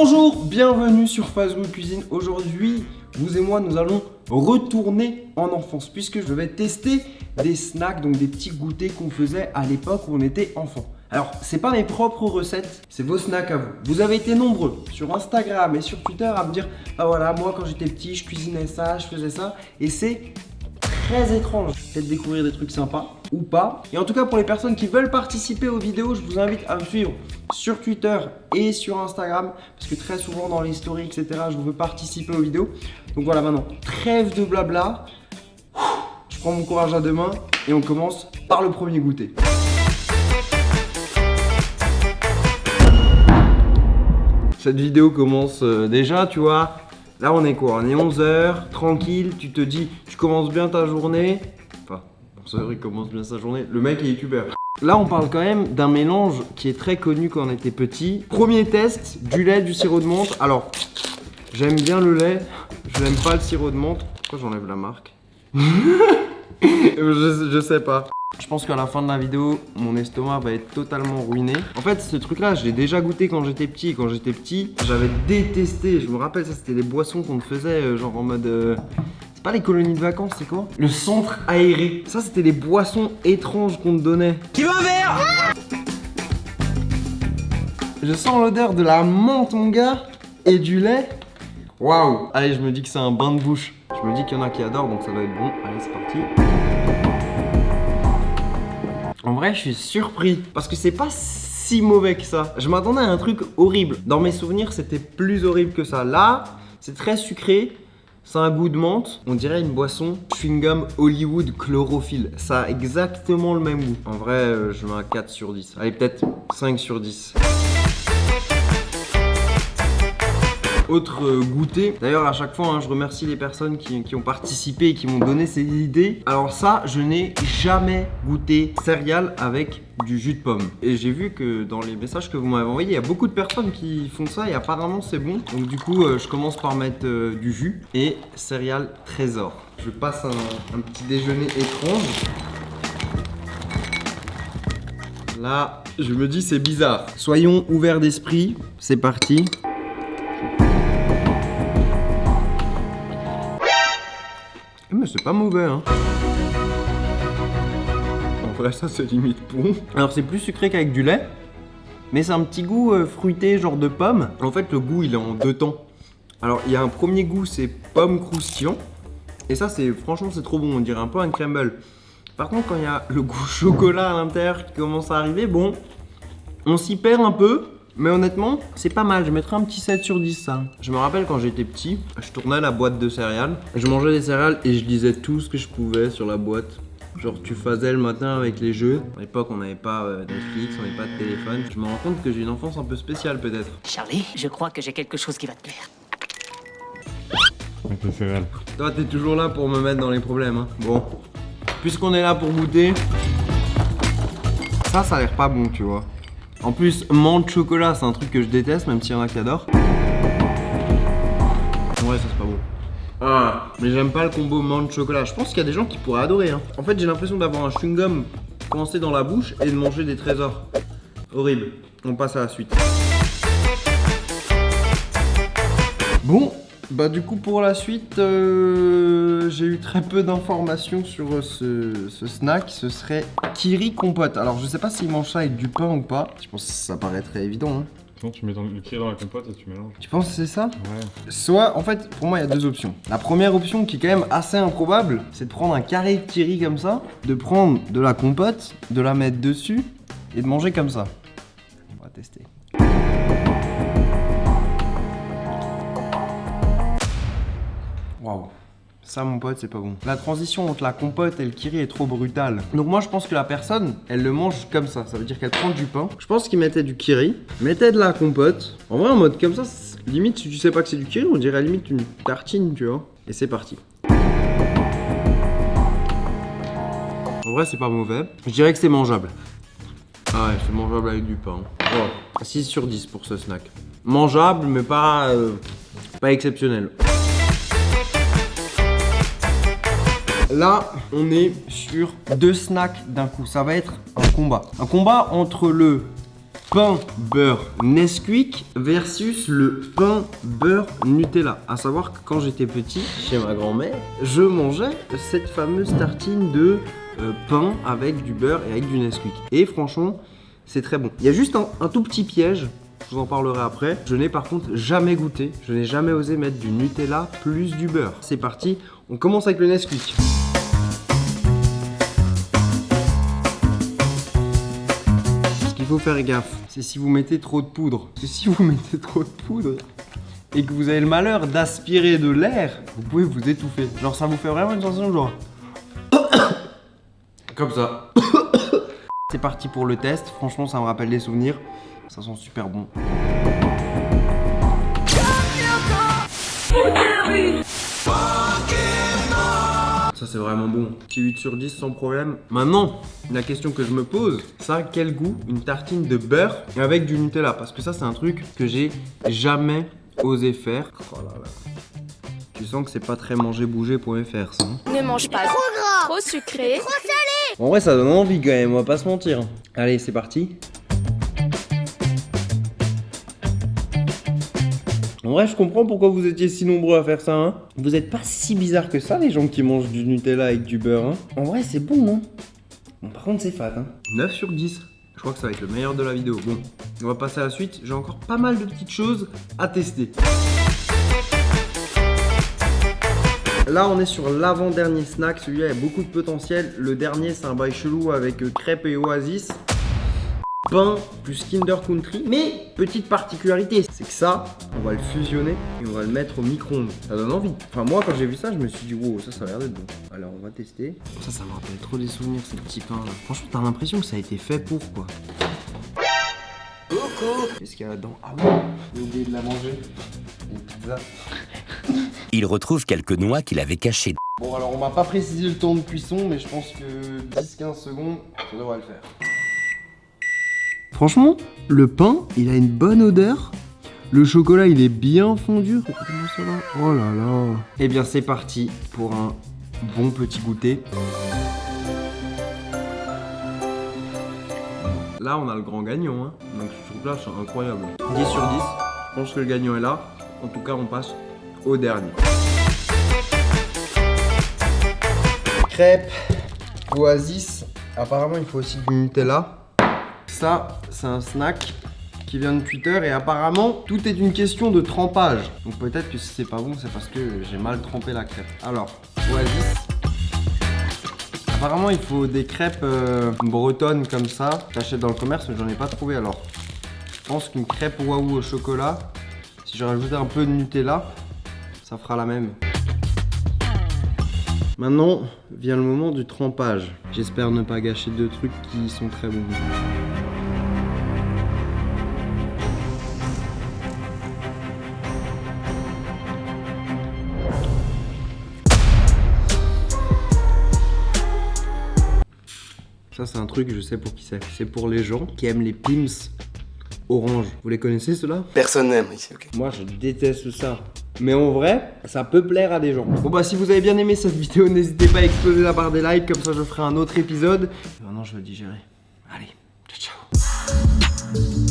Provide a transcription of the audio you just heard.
Bonjour, bienvenue sur Fast Food Cuisine. Aujourd'hui, vous et moi, nous allons retourner en enfance puisque je vais tester des snacks, donc des petits goûters qu'on faisait à l'époque où on était enfant. Alors, c'est pas mes propres recettes, c'est vos snacks à vous. Vous avez été nombreux sur Instagram et sur Twitter à me dire ah voilà, moi quand j'étais petit, je cuisinais ça, je faisais ça, et c'est très étrange. Peut-être découvrir des trucs sympas ou pas. Et en tout cas, pour les personnes qui veulent participer aux vidéos, je vous invite à me suivre sur Twitter et sur Instagram parce que très souvent dans les stories, etc., je veux participer aux vidéos. Donc voilà, maintenant, trêve de blabla. Je prends mon courage à deux mains et on commence par le premier goûter. Cette vidéo commence déjà, tu vois. Là, on est quoi? On est 11h, tranquille. Tu te dis, tu commences bien ta journée. Enfin, c'est vrai qu'il commence bien sa journée. Le mec est youtubeur. Là, on parle quand même d'un mélange qui est très connu quand on était petit. Premier test, du lait, du sirop de menthe. Alors, j'aime bien le lait. Je n'aime pas le sirop de menthe. Pourquoi j'enlève la marque? je sais pas. Je pense qu'à la fin de la vidéo, mon estomac va être totalement ruiné. En fait, ce truc-là, je l'ai déjà goûté quand j'étais petit. Quand j'étais petit, j'avais détesté. Je me rappelle, ça, c'était les boissons qu'on faisait, genre en mode... C'est pas les colonies de vacances, c'est quoi? Le centre aéré. Ça, c'était les boissons étranges qu'on te donnait. Qui veut un verre? Je sens l'odeur de la menthe, mon gars, et du lait. Waouh! Allez, je me dis que c'est un bain de bouche. Je me dis qu'il y en a qui adorent, donc ça doit être bon. Allez, c'est parti. En vrai, je suis surpris parce que c'est pas si mauvais que ça. Je m'attendais à un truc horrible. Dans mes souvenirs, c'était plus horrible que ça. Là, c'est très sucré. Ça a un goût de menthe. On dirait une boisson chewing-gum Hollywood chlorophylle. Ça a exactement le même goût. En vrai, je mets un 4 sur 10. Allez, peut-être 5 sur 10. Autre goûter. D'ailleurs, à chaque fois, je remercie les personnes qui ont participé et qui m'ont donné ces idées. Alors ça, je n'ai jamais goûté céréales avec du jus de pomme. Et j'ai vu que dans les messages que vous m'avez envoyés, il y a beaucoup de personnes qui font ça et apparemment c'est bon. Donc du coup, je commence par mettre du jus et céréales Trésor. Je passe un petit déjeuner étrange. Là, je me dis c'est bizarre. Soyons ouverts d'esprit. C'est parti. Mais c'est pas mauvais, hein. En vrai, ça c'est limite bon. Alors c'est plus sucré qu'avec du lait, mais c'est un petit goût fruité, genre de pomme. En fait, le goût il est en deux temps. Alors il y a un premier goût, c'est pomme croustillant. Et ça, c'est franchement, c'est trop bon. On dirait un peu un crumble. Par contre, quand il y a le goût chocolat à l'intérieur qui commence à arriver, bon, on s'y perd un peu. Mais honnêtement, c'est pas mal, je mettrais un petit 7 sur 10 ça. Je me rappelle quand j'étais petit, je tournais la boîte de céréales. Je mangeais des céréales et je lisais tout ce que je pouvais sur la boîte. Genre tu faisais le matin avec les jeux. À l'époque on n'avait pas Netflix, on n'avait pas de téléphone. Je me rends compte que j'ai une enfance un peu spéciale peut-être. Charlie, je crois que j'ai quelque chose qui va te plaire. Avec les céréales. Toi t'es toujours là pour me mettre dans les problèmes, hein. Bon, puisqu'on est là pour goûter, ça a l'air pas bon tu vois. En plus, menthe chocolat, c'est un truc que je déteste, même s'il y en a qui adorent. Ouais, ça c'est pas bon. Ah, mais j'aime pas le combo menthe chocolat. Je pense qu'il y a des gens qui pourraient adorer, hein. En fait, j'ai l'impression d'avoir un chewing-gum coincé dans la bouche et de manger des trésors. Horrible. On passe à la suite. Bon, bah du coup pour la suite, j'ai eu très peu d'informations sur ce snack. Ce serait Kiri compote. Alors je sais pas s'ils mangent ça avec du pain ou pas. Je pense que ça paraît très évident, hein. Sinon tu mets le kiri dans la compote et tu mélanges. Tu penses que c'est ça? Ouais. Soit, en fait, pour moi il y a deux options. La première option qui est quand même assez improbable, c'est de prendre un carré de Kiri comme ça, de prendre de la compote, de la mettre dessus et de manger comme ça. On va tester. Waouh, ça mon pote c'est pas bon. La transition entre la compote et le kiri est trop brutale. Donc moi je pense que la personne, elle le mange comme ça. Ça veut dire qu'elle prend du pain. Je pense qu'il mettait du kiri, mettait de la compote. En vrai en mode comme ça, limite si tu sais pas que c'est du kiri, on dirait limite une tartine tu vois. Et c'est parti. En vrai c'est pas mauvais. Je dirais que c'est mangeable. Ah ouais, c'est mangeable avec du pain. Wow. 6 sur 10 pour ce snack. Mangeable mais pas exceptionnel. Là, on est sur deux snacks d'un coup. Ça va être un combat. Un combat entre le pain beurre Nesquik versus le pain beurre Nutella. À savoir que quand j'étais petit, chez ma grand-mère, je mangeais cette fameuse tartine de pain avec du beurre et avec du Nesquik. Et franchement, c'est très bon. Il y a juste un tout petit piège, je vous en parlerai après. Je n'ai par contre jamais goûté, je n'ai jamais osé mettre du Nutella plus du beurre. C'est parti, on commence avec le Nesquik. Il faut faire gaffe, c'est si vous mettez trop de poudre. Parce que si vous mettez trop de poudre et que vous avez le malheur d'aspirer de l'air, vous pouvez vous étouffer. Genre ça vous fait vraiment une sensation genre comme ça. C'est parti pour le test, franchement ça me rappelle des souvenirs. Ça sent super bon. Ça c'est vraiment bon. Petit 8 sur 10 sans problème. Maintenant, la question que je me pose, ça a quel goût une tartine de beurre avec du Nutella? Parce que ça c'est un truc que j'ai jamais osé faire. Oh là là. Tu sens que c'est pas très mangerbouger.fr ça. Ne mange pas trop gras, trop sucré, trop salé. En vrai ça donne envie quand même, on va pas se mentir. Allez c'est parti. En vrai, je comprends pourquoi vous étiez si nombreux à faire ça, hein. Vous êtes pas si bizarres que ça, les gens qui mangent du Nutella avec du beurre, hein. En vrai, c'est bon, hein. Bon, par contre, c'est fat, hein. 9 sur 10. Je crois que ça va être le meilleur de la vidéo. Bon, on va passer à la suite. J'ai encore pas mal de petites choses à tester. Là, on est sur l'avant-dernier snack. Celui-là a beaucoup de potentiel. Le dernier, c'est un bail chelou avec crêpes et oasis. Pain plus Kinder Country, mais petite particularité, c'est que ça, on va le fusionner et on va le mettre au micro-ondes. Ça donne envie. Enfin moi quand j'ai vu ça, je me suis dit wow, ça a l'air d'être bon. Alors on va tester. Ça me rappelle trop des souvenirs ces petits pains là. Franchement t'as l'impression que ça a été fait pour quoi. Qu'est-ce qu'il y a là-dedans? Ah oui, j'ai oublié de la manger. Une pizza. Il retrouve quelques noix qu'il avait cachées. Bon alors on m'a pas précisé le temps de cuisson, mais je pense que 10-15 secondes, ça devrait le faire. Franchement, le pain, il a une bonne odeur. Le chocolat, il est bien fondu. Regardez-moi ça là. Oh là là. Eh bien, c'est parti pour un bon petit goûter. Là, on a le grand gagnant. Hein. Donc, ce truc-là, c'est incroyable. 10 sur 10. Je pense que le gagnant est là. En tout cas, on passe au dernier. Crêpes, oasis. Apparemment, il faut aussi du Nutella. Ça, c'est un snack qui vient de Twitter et apparemment, tout est une question de trempage. Donc peut-être que si c'est pas bon, c'est parce que j'ai mal trempé la crêpe. Alors, oasis. Apparemment, il faut des crêpes bretonnes comme ça. T'achètes dans le commerce, mais j'en ai pas trouvé. Alors, je pense qu'une crêpe waouh au chocolat, si je rajoutais un peu de Nutella, ça fera la même. Maintenant, vient le moment du trempage. J'espère ne pas gâcher deux trucs qui sont très bons. Ça, c'est un truc, je sais pour qui c'est. C'est pour les gens qui aiment les Pim's orange. Vous les connaissez, ceux-là? Personne n'aime ici, ok. Moi, je déteste ça. Mais en vrai, ça peut plaire à des gens. Bon bah si vous avez bien aimé cette vidéo, n'hésitez pas à exploser la barre des likes, comme ça je ferai un autre épisode. Et maintenant je vais le digérer. Allez, ciao ciao.